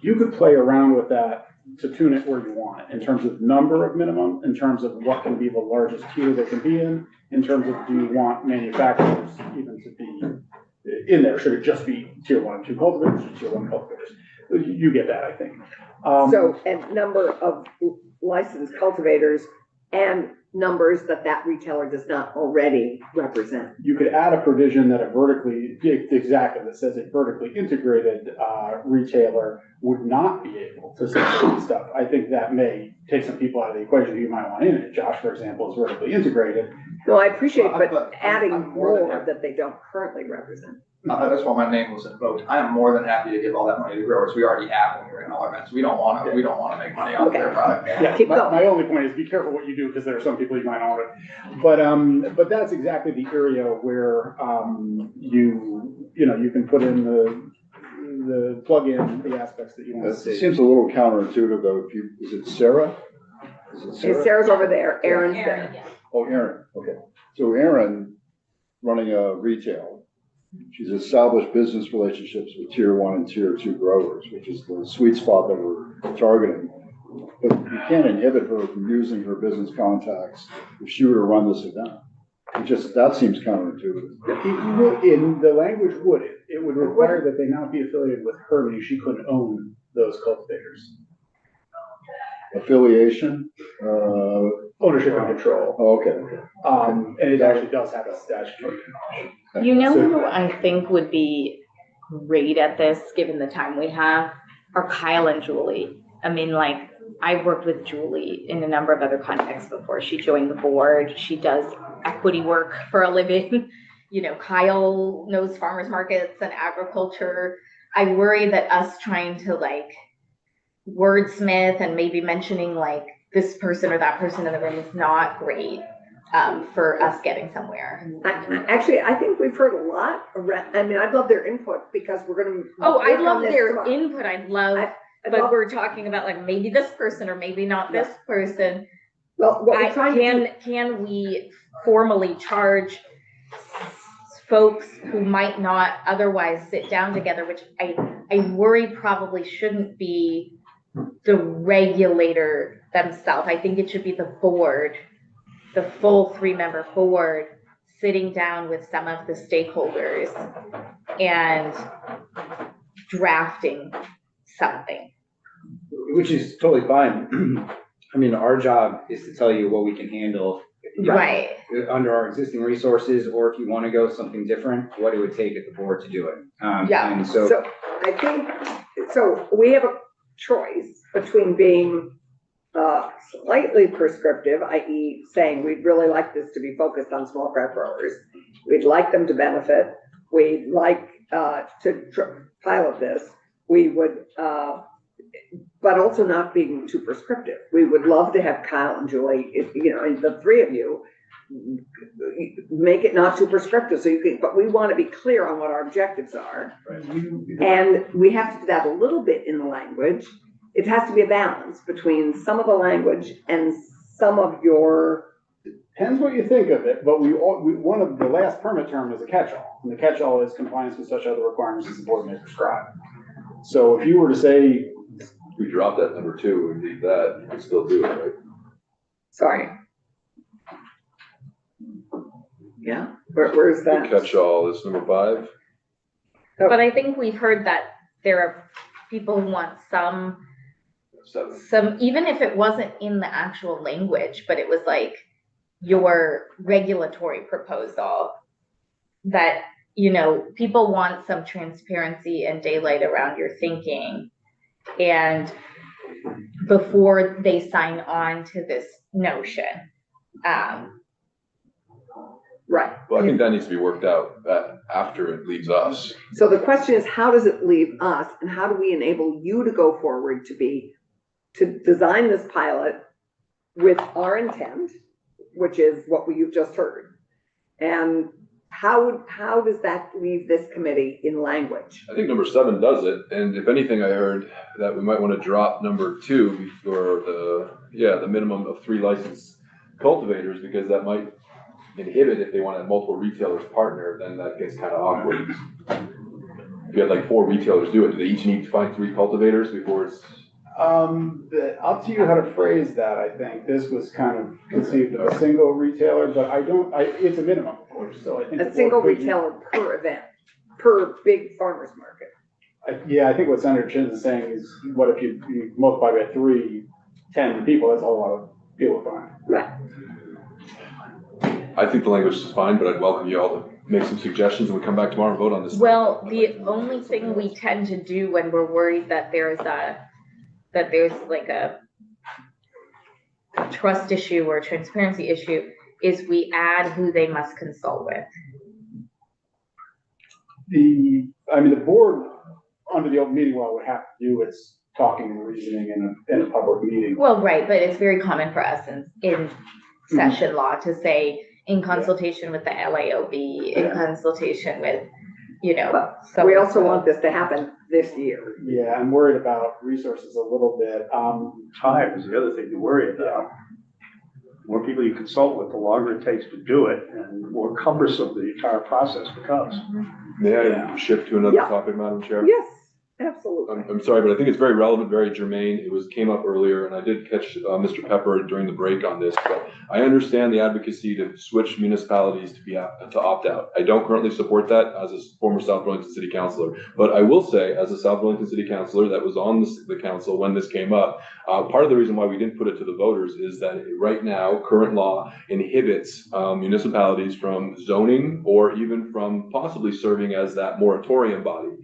You could play around with that to tune it where you want it, in terms of number of minimum, in terms of what can be the largest tier they can be in terms of do you want manufacturers even to be in there? Should it just be tier 1 and 2 cultivators, or tier 1 cultivators? You get that, I think. And number of licensed cultivators and numbers that retailer does not already represent. You could add a provision that that says a vertically integrated retailer would not be able to sell this stuff. I think that may take some people out of the equation who you might want in it. Josh, for example, is vertically integrated. No, I appreciate, but But adding I'm more than more happy. that they don't currently represent. That's why my name was invoked. I am more than happy to give all that money to growers. We already have when we're in all our events. We don't want to make money off their product. Yeah, Keep my going. only point is be careful what you do, because there are some people you might own it. But that's exactly the area where, you can put in the plug in the aspects that you want It to see. seems a little counterintuitive though. Is it Sarah? Is it And Sarah? Sarah's over there, Aaron's there. Oh, Erin, okay. So Erin, running a retail, she's established business relationships with tier 1 and tier 2 growers, which is the sweet spot that we're targeting. But you can't inhibit her from using her business contacts if she were to run this event. That seems counterintuitive. In the language it would require that they not be affiliated with her, meaning she couldn't own those cultivators. Affiliation, Ownership and control. okay. And it actually does have a statutory. You know So- who I think would be great at this, given the time we have, are Kyle and Julie. I mean, I've worked with Julie in a number of other contexts before. She joined the board. She does equity work for a living. Kyle knows farmers markets and agriculture. I worry that us trying to wordsmith and maybe mentioning this person or that person in the room is not great for us getting somewhere. Actually, I think we've heard a lot. I'd love their input because we're gonna. Oh, I work on love this their tomorrow. input. I love but we're talking about like maybe this person or maybe not this person. Well, what we're trying to do. Can we formally charge folks who might not otherwise sit down together, which I worry probably shouldn't be the regulator themselves. I think it should be the board, the full 3-member board, sitting down with some of the stakeholders and drafting something. Which is totally fine. I mean, our job is to tell you what we can handle. Right. Under our existing resources, or if you want to go something different, what it would take at the board to do it. Yeah. And so So I think, so we have a choice between being slightly prescriptive, i.e. saying we'd really like this to be focused on small craft growers. We'd like them to benefit. We'd like to pilot this. We would, but also not being too prescriptive. We would love to have Kyle and Julie, and the 3 of you, make it not too prescriptive, so you can, but we want to be clear on what our objectives are. And we have to do that a little bit in the language. It has to be a balance between some of the language and some of your. Depends what you think of it, but one of the last permit term is a catch-all, and the catch-all is compliance with such other requirements as the board may prescribe. So if you were to say, We drop that number 2 and leave that, you can still do it, right? Sorry. Yeah, where's The that? catch-all is number 5. But I think we've heard that there are people who want some, 7. even if it wasn't in the actual language, but it was like your regulatory proposal, that, people want some transparency and daylight around your thinking. And before they sign on to this notion. Right. Well, I think that needs to be worked out after it leaves us. So the question is, how does it leave us, and how do we enable you to go forward to design this pilot with our intent, which is what you've just heard? And how does that leave this committee in language? I think number 7 does it, and if anything, I heard that we might want to drop number 2 for the minimum of 3 licensed cultivators, because that might inhibit if they want to have multiple retailers partner, then that gets kind of awkward. If you had like 4 retailers do it, do they each need to find 3 cultivators before it's? up to you how to phrase that, I think. This was kind of conceived of a single retailer, but it's a minimum, of course, so I think. A single retailer per event, per big farmer's market. I think what Senator Chin is saying is, what if you multiply by 3, 10 people, that's a whole lot of people to find. Right. I think the language is fine, but I'd welcome you all to make some suggestions and we come back tomorrow and vote on this. Well, the only thing we tend to do when we're worried that there's like a trust issue or a transparency issue is we add who they must consult with. The board, under the open meeting law, would have to do its talking and reasoning in a public meeting. Well, right, but it's very common for us in session law to say, in consultation with the LAOB, in consultation with, So we also want this to happen this year. Yeah, I'm worried about resources a little bit. Time is the other thing to worry about. The more people you consult with, the longer it takes to do it, and the more cumbersome the entire process becomes. May I shift to another topic, Madam Chair? Yes, absolutely. I'm sorry, but I think it's very relevant, very germane. It came up earlier, and I did catch Mr. Pepper during the break on this, but I understand the advocacy to switch municipalities to opt out. I don't currently support that as a former South Burlington City Councilor, but I will say, as a South Burlington City Councilor that was on the council when this came up, part of the reason why we didn't put it to the voters is that right now, current law inhibits municipalities from zoning or even from possibly serving as that moratorium body.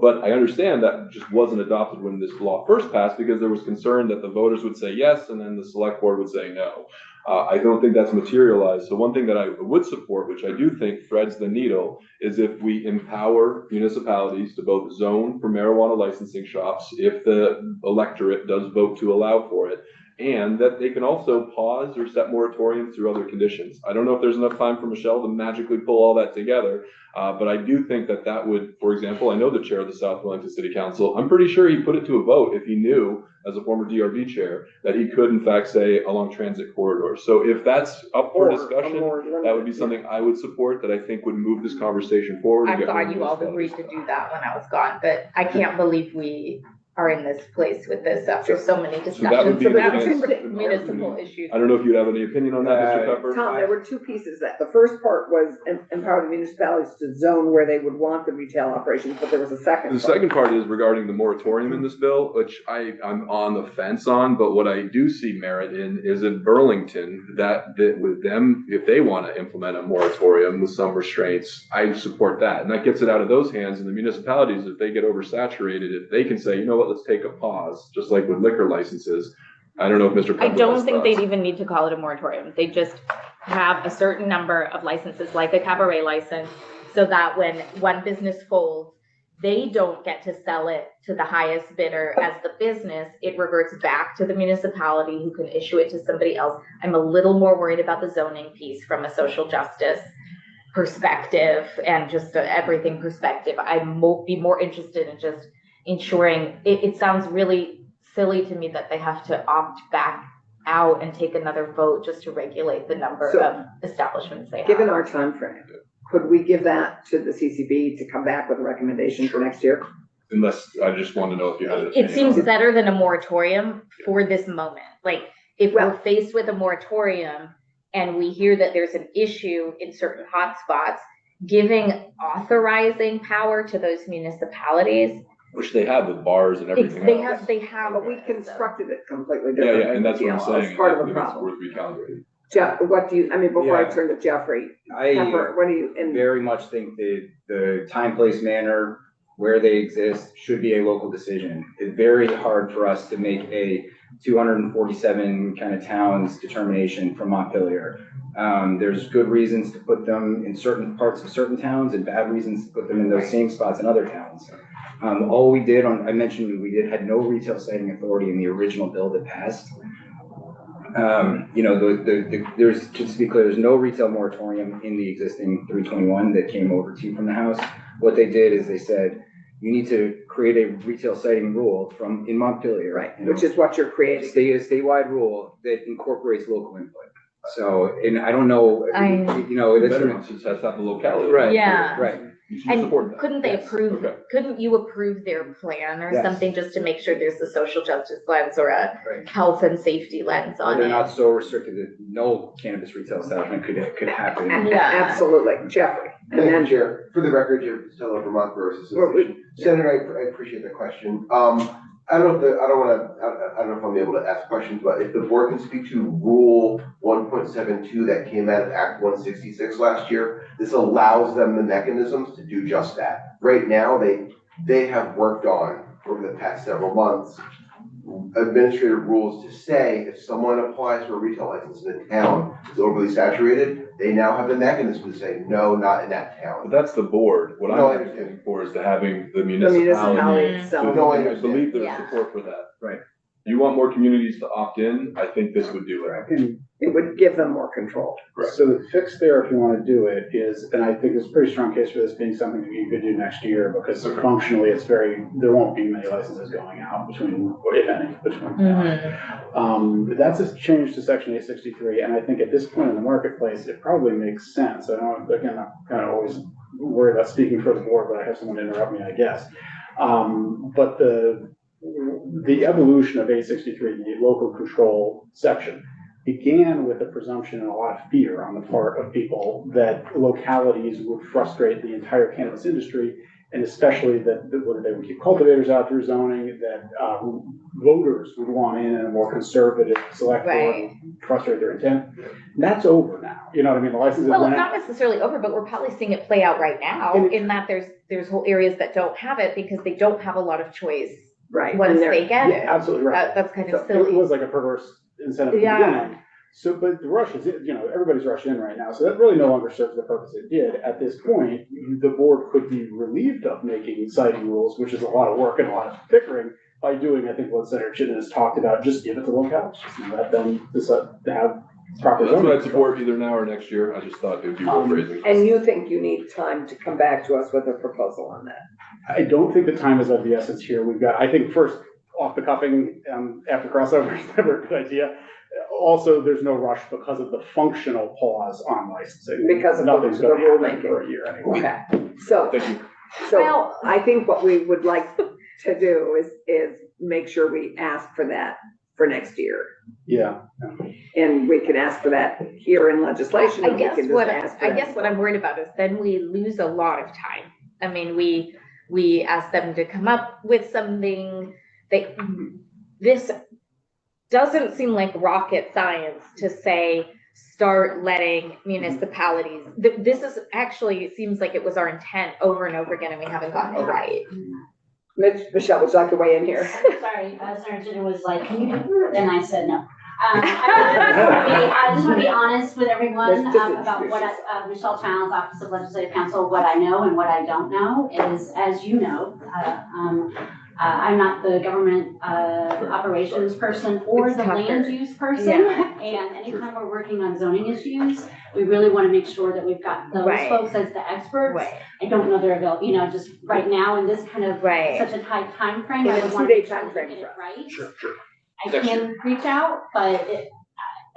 But I understand that just wasn't adopted when this law first passed because there was concern that the voters would say yes and then the select board would say no. I don't think that's materialized. So one thing that I would support, which I do think threads the needle, is if we empower municipalities to both zone for marijuana licensing shops if the electorate does vote to allow for it, and that they can also pause or set moratoriums through other conditions. I don't know if there's enough time for Michelle to magically pull all that together, but I do think that that would, for example, I know the chair of the South Burlington City Council, I'm pretty sure he put it to a vote if he knew, as a former DRB chair, that he could in fact say along transit corridors. So if that's up for discussion, that would be something I would support, that I think would move this conversation forward. I thought you all agreed to do that when I was gone, but I can't believe we are in this place with this after so many that would discussions be the about chance- municipal issues. I don't know if you'd have any opinion on that, Mr. Pepper? Tom, there were two pieces that, the first part was empower the municipalities to zone where they would want the retail operations, but there was a second. The part. second part is regarding the moratorium in this bill, which I'm on the fence on, but what I do see merit in is in Burlington, that with them, if they want to implement a moratorium with some restraints, I support that. And that gets it out of those hands, and the municipalities, if they get oversaturated, if they can say, you know what, let's take a pause, just like with liquor licenses. I don't know if Mr. I Pepper don't has think thoughts. they'd even need to call it a moratorium. They just have a certain number of licenses, like a cabaret license, so that when one business folds, they don't get to sell it to the highest bidder as the business. It reverts back to the municipality who can issue it to somebody else. I'm a little more worried about the zoning piece from a social justice perspective and just everything perspective. I would be more interested in just ensuring, it sounds really silly to me that they have to opt back out and take another vote just to regulate the number So, of establishments they have. Given our time frame, could we give that to the CCB to come back with a recommendation for next year? Unless, I just want to know if you had an It opinion seems on it. better than a moratorium for this moment. Like, if we're faced with a moratorium and we hear that there's an issue in certain hotspots, authorizing power to those municipalities. Which they have with bars and everything else. They have. But we constructed it completely Yeah, differently. yeah, and that's what I'm It's saying. part of I the think it's problem. worth recalibrating. Jeff, what do you, I mean, before I Yeah. turn to Jeffrey, I Pepper, what do you, and very much think that the time, place, manner, where they exist should be a local decision. It's very hard for us to make a 247 kind of towns determination from Montpelier. There's good reasons to put them in certain parts of certain towns and bad reasons to put them in those same spots in other towns. All we did I mentioned had no retail siting authority in the original bill that passed. There's, just to be clear, there's no retail moratorium in the existing 321 that came over to you from the House. What they did is they said, you need to create a retail siting rule in Montpelier. right, which is what you're creating. A statewide rule that incorporates local input. So, and I don't know, The better just has to have the locality. Right. Yeah. Right. You should support And that. couldn't they approve, Okay. couldn't you approve their plan or Yes. something just to make sure there's a social justice lens or a Right. health and safety lens on They're it? not so restricted that no cannabis retail establishment could happen. Yeah. Absolutely, Jeffrey. And Thank then you, Chair. For the record, Jim Costello, Vermont Growers Well, Association. Senator, I appreciate the question. I don't know if I'm able to ask questions, but if the board can speak to Rule 1.72 that came out of Act 166 last year, this allows them the mechanisms to do just that. Right now, they have worked on, over the past several months, administrative rules to say if someone applies for a retail license in a town that's overly saturated, they now have the mechanism to say, no, not in that But town. that's the board. What No, I I'm understand. advocating for is to having the the municipality municipality. itself. No, I I understand. believe there's Yeah. support for that. Right. You want more communities to opt in, I think this would do it. And It would give them more control. Correct. so the fix there, if you want to do it, is, and I think there's a pretty strong case for this being something that you could do next year, because functionally, there won't be many licenses going out between, if any, between Mhm. That's a change to section 863, and I think at this point in the marketplace, it probably makes sense. I don't, again, I'm kind of always worried about speaking for the board, but I have someone interrupt me, I guess. But the evolution of 863, the local control section, began with a presumption and a lot of fear on the part of people that localities would frustrate the entire cannabis industry, and especially that whether they would keep cultivators out through zoning, that voters would want in a more conservative select board, Right. frustrate their intent. That's over now. You know what I mean? The licenses Well, went it's out. not necessarily over, but we're probably seeing it play out right now And in that there's whole areas that don't have it because they don't have a lot of choice Right. once and they're- they get Yeah, it. absolutely right. That's kind of So silly. it was like a perverse incentive at the Yeah. beginning. So, but the rush is, everybody's rushed in right now, so that really no longer serves the purpose it did. At this point, the board could be relieved of making citing rules, which is a lot of work and a lot of bickering, by doing, I think what Senator Chittenden has talked about, just give it to locales, just let them decide to have proper That's what zoning. I'd support either now or next year. I just thought it'd be worth raising. And you think you need time to come back to us with a proposal on that? I don't think the time is of the essence here. We've got, I think first, off the cuffing, after crossover is never a good idea. Also, there's no rush because of the functional pause on licensing. Because of Nothing's the gonna happen rulemaking. for a year anyway. Okay, so, Thank you. so I think what we would like to do is make sure we ask for that for next year. Yeah. And we can ask for that here in legislation. I and we guess can just what, ask for I that. guess what I'm worried about is then we lose a lot of time. I mean, we ask them to come up with something, this doesn't seem like rocket science to say, start letting municipalities, this is actually, it seems like it was our intent over and over again and we haven't gotten it right. Michelle, would you like to weigh in here? Sorry, Senator Chittenden was like, can you do it? And I said no. I just want to be honest with everyone about what Michelle Childs, Office of Legislative Counsel, what I know and what I don't know is, as you know, I'm not the government operations person or the land use person. Yeah. And anytime we're working on zoning issues, we really want to make sure that we've got those Right. folks as the experts. Right. I don't know they're available, you know, just right now in this kind of Right. such a tight timeframe. In I a would want to 2-day make sure that we timeframe get it for us. right. Sure. I Next can reach out, but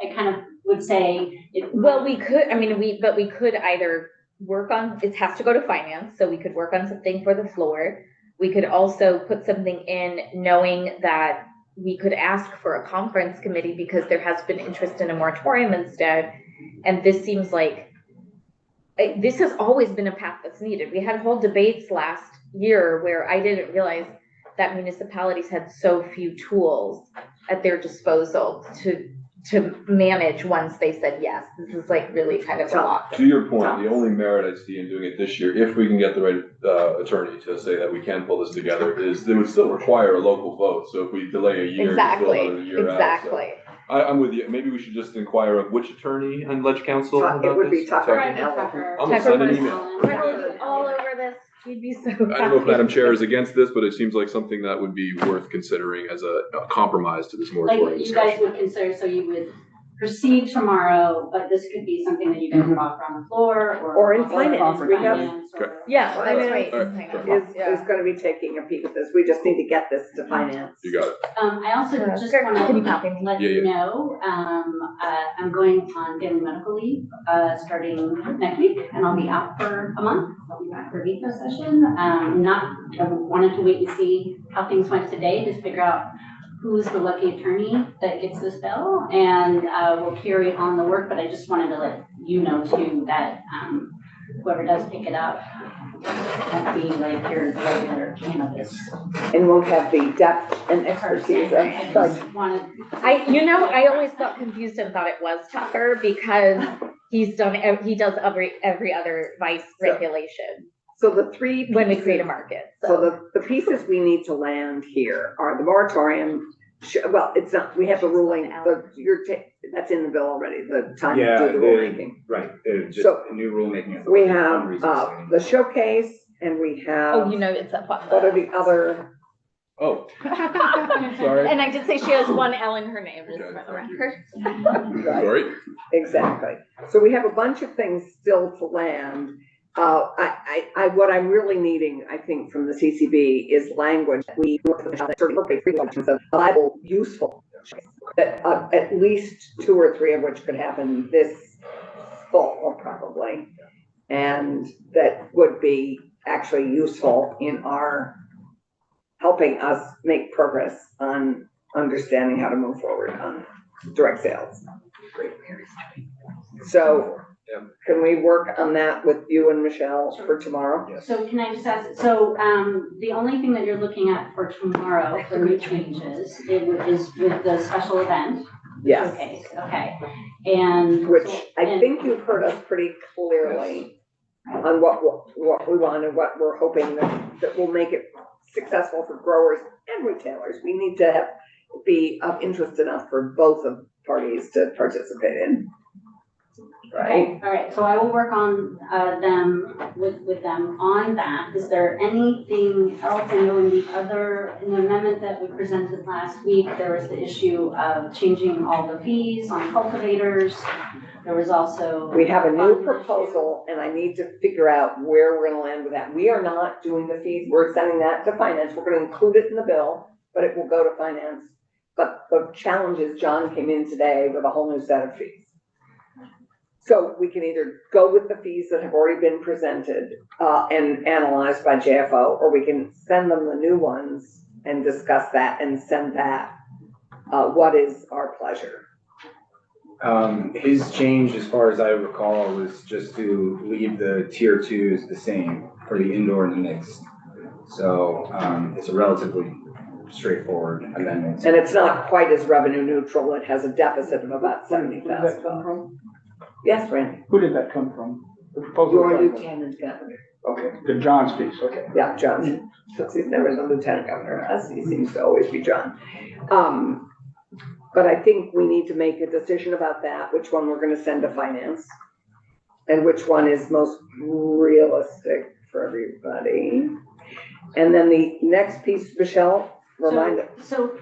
I kind of would say it. Well, we could, I mean, we could either work on, it has to go to finance, so we could work on something for the floor. We could also put something in knowing that we could ask for a conference committee because there has been interest in a moratorium instead. And this seems like, this has always been a path that's needed. We had whole debates last year where I didn't realize that municipalities had so few tools at their disposal to manage once they said yes. This is like really kind of a lot. To your point, the only merit I see in doing it this year, if we can get the right attorney to say that we can pull this together, is it would still require a local vote. So if we delay a year, it's still another year out. Exactly. I'm with you. Maybe we should just inquire of which attorney and Ledge Council about this. It would be Tucker Right, and Ellen. Tucker. I'm gonna send an Tucker email. and I would Ellen. be all over this. You'd be so. I don't know if Madam Chair is against this, but it seems like something that would be worth considering as a compromise to this moratorium Like you guys discussion. would consider, so you would proceed tomorrow, but this could be something that you guys would offer on the floor Or in finance, we have- Yeah, Finance that's right. All right. Is gonna be taking a peek at this. We just need to get this to finance. You got it. I also just Kurt, want can you to copy me? let Yeah, you know, I'm going on daily medical leave, starting next week, and I'll be out for a month. I'll be back for a VIPA session. I wanted to wait and see how things went today, just figure out who's the lucky attorney that gets this bill, and we'll carry on the work, but I just wanted to let you know too that whoever does pick it up won't be like your regular cannabis. And won't have the depth and expertise of, I just wanted. I always got confused and thought it was Tucker because he does every other vice regulation so the three. when we create a pieces- market. So the pieces we need to land here are the moratorium, well, it's not, we have the ruling, that's in the bill already, the time to do the rulemaking. Right, just So, a new rulemaking. We have, the showcase and we have, Oh, you know, it's up on what are the other, Oh, sorry. And I did say she has one L in her name, just Okay, for the thank you. record. Sorry. exactly. So we have a bunch of things still to land. What I'm really needing, I think, from the CCB is language. We work with that sort of of reliable, useful, that at least 2 or 3 of which could happen this fall, probably. And that would be actually useful in our helping us make progress on understanding how to move forward on direct sales. So can we work on that with you and Michelle for tomorrow? So can I just ask, so, the only thing that you're looking at for tomorrow, for new changes, is with the special event? Yes, Okay, and. which so- I and- think you've heard us pretty clearly on what we want and what we're hoping that will make it successful for growers and retailers. We need to be of interest enough for both of parties to participate in. right? All right, so I will work on, with them on that. Is there anything else? I know in the amendment that we presented last week, there was the issue of changing all the fees on cultivators. There was also. We have a new proposal and I need to figure out where we're gonna land with that. We are not doing the fees. We're sending that to finance. We're gonna include it in the bill, but it will go to finance. But the challenge is John came in today with a whole new set of fees. So we can either go with the fees that have already been presented, and analyzed by JFO, or we can send them the new ones and discuss that and send that. What is our pleasure? His change, as far as I recall, was just to leave the tier 2s the same for the indoor and the mixed. So, it's a relatively straightforward amendment. And it's not quite as revenue neutral. It has a deficit of about $70,000. Yes, Randy? Who did that come from? The proposal? Your lieutenant governor. Okay, the John's piece, okay. Yeah, John. Since he's never the lieutenant governor, as he seems to always be John. But I think we need to make a decision about that, which one we're gonna send to finance. And which one is most realistic for everybody. And then the next piece, Michelle, remind us, So,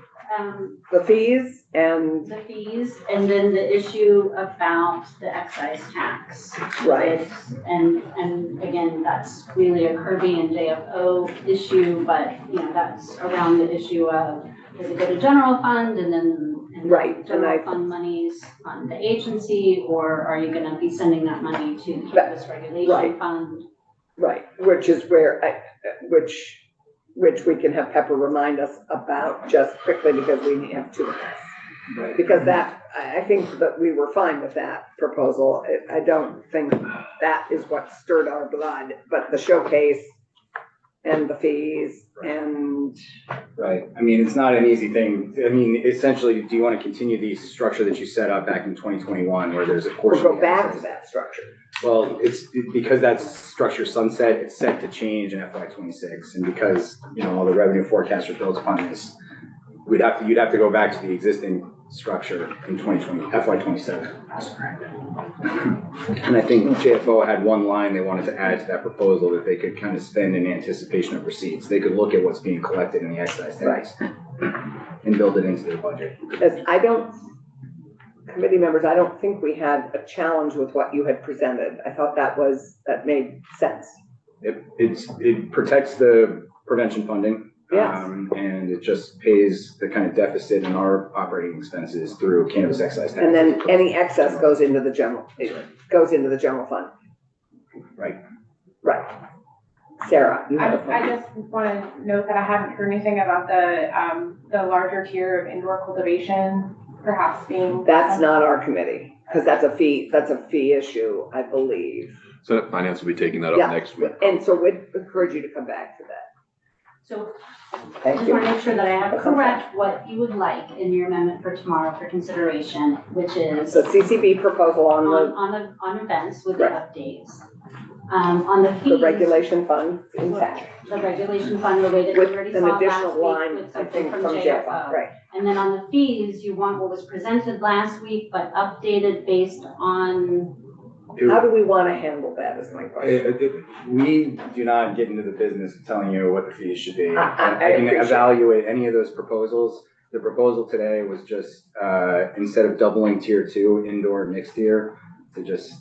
the fees and, the fees, and then the issue about the excise tax. right, And again, that's really a Kirby and JFO issue, but, that's around the issue of, does it go to general fund and then right, and general fund monies on the agency, or are you gonna be sending that money to the cannabis regulation right. fund? right, which is where which we can have Pepper remind us about just quickly because we have 2 minutes. Right. Because that, I think that we were fine with that proposal. I don't think that is what stirred our blood, but the showcase and the fees and. Right, I mean, it's not an easy thing. I mean, essentially, do you want to continue the structure that you set up back in 2021 where there's a portion? We'll go back to that structure. Well, it's because that structure sunset, it's set to change in FY26, and because, all the revenue forecasts are built upon this, you'd have to go back to the existing structure in FY27. And I think JFO had one line they wanted to add to that proposal that they could kind of spend in anticipation of receipts. They could look at what's being collected in the excise tax and build it into their budget. Because committee members, I don't think we had a challenge with what you had presented. I thought that made sense. It protects the prevention funding. Yes. And it just pays the kind of deficit in our operating expenses through cannabis excise tax. And then any excess goes into the general fund. Right. Right. Sarah, you have a I just want to note that I haven't heard anything about the larger tier of indoor cultivation perhaps being. That's not our committee, because that's a fee issue, I believe. Senate Finance will be taking that up Yeah, next week. and so we'd encourage you to come back to that. So, Thank just you. wanna make sure that I have correct what you would like in your amendment for tomorrow for consideration, which is. So CCB proposal on On events with the Right. updates. On the the fees. regulation fund intact, The regulation fund, the way that we with already an saw last additional week line, with I something think, from from JFO. JFO, right? And then on the fees, you want what was presented last week, but updated based on, How do we want to handle that is my question. We do not get into the business of telling you what the fees should be. I can appreciate evaluate any of those proposals. The proposal today was just, instead of doubling tier 2 indoor mixed tier, to just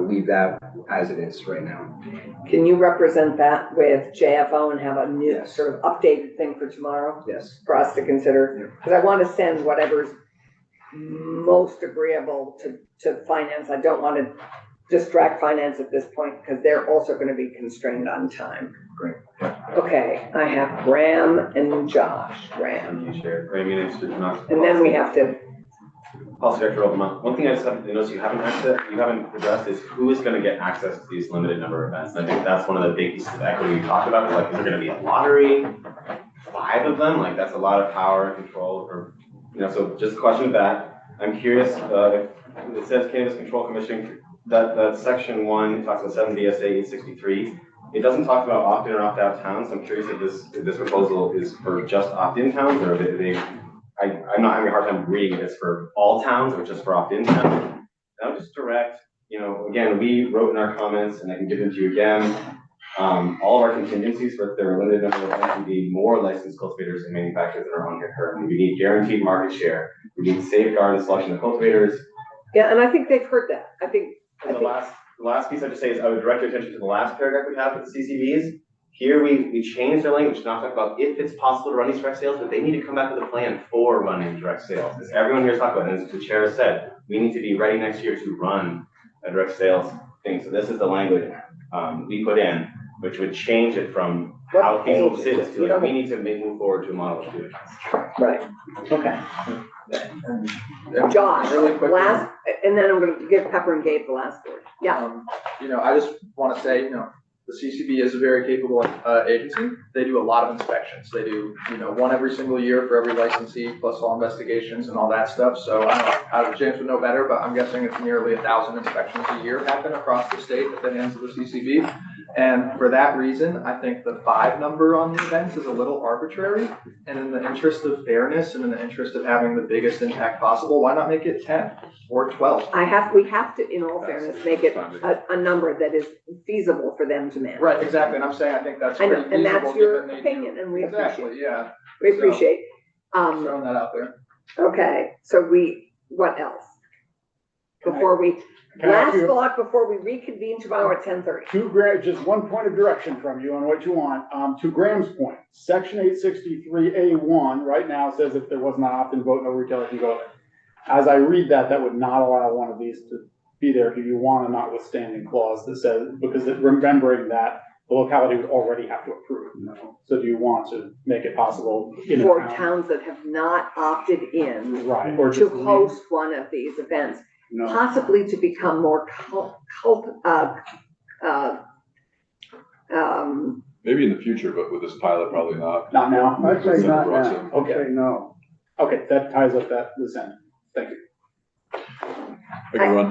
leave that as it is right now. Can you represent that with JFO and have a new Yes. sort of updated thing for tomorrow Yes. for us to consider? Because I want to send whatever's most agreeable to finance. I don't want to distract finance at this point because they're also going to be constrained on time. Great. Okay, I have Graham and Josh. Graham. You share, Graham, you next to not. And then we have to, Policy Director Obama, one thing I just have to notice you haven't addressed is who is gonna get access to these limited number of events. And I think that's one of the big pieces of equity we talked about, like, is there gonna be a lottery? 5 of them, like, that's a lot of power and control for, so just a question of that. I'm curious, if it says Cannabis Control Commission, that section 1 talks about 7 VSA 863. It doesn't talk about opt-in or opt-out towns. I'm curious if this proposal is for just opt-in towns, or if I'm not having a hard time reading if it's for all towns or just for opt-in towns. And I'll just direct again, we wrote in our comments, and I can give them to you again, all of our contingencies for if there are a limited number of events, we need more licensed cultivators and manufacturers that are on here currently. We need guaranteed market share. We need to safeguard the selection of cultivators. Yeah, and I think they've heard that. I think. And the last piece I just say is I would direct your attention to the last paragraph we have for the CCBs. Here, we changed our language to not talk about if it's possible to run these direct sales, but they need to come back with a plan for running direct sales. As everyone here is talking about, and as the chair said, we need to be ready next year to run a direct sales thing. So this is the language we put in, which would change it from how people sit to like, we need to move forward to a model to do it. Right, okay. And Josh, really quickly, last, and then I'm gonna give Pepper and Gabe the last word. Yeah, I just want to say, the CCB is a very capable agency. They do a lot of inspections. They do, one every single year for every licensee, plus all investigations and all that stuff. So I don't know, James would know better, but I'm guessing it's nearly 1,000 inspections a year happen across the state at the hands of the CCB. And for that reason, I think the 5 number on the events is a little arbitrary. And in the interest of fairness and in the interest of having the biggest impact possible, why not make it 10 or 12? we have to, in all fairness, make it a number that is feasible for them to manage. Right, exactly. And I'm saying I think that's I pretty know, feasible. and that's your given they do- opinion, and we appreciate it. Exactly, yeah. We appreciate. Throwing that out there. Okay, so what else? Before we, Can I ask last you- thought before we reconvene tomorrow at 10:30. Just one point of direction from you on what you want. To Graham's point, section 863A1 right now says if there was an opt-in vote, no retailer can go there. As I read that, that would not allow one of these to be there. Do you want a notwithstanding clause that says, because remembering that the locality would already have to approve? No. So do you want to make it possible in a For town? towns that have not opted in Right, or to just leave- host one of these events, No. possibly to become more Maybe in the future, but with this pilot, probably not. Not now? I'd say not Senator now. Brooks, Okay. Say no. Okay, that ties up this end. Thank you. I can run.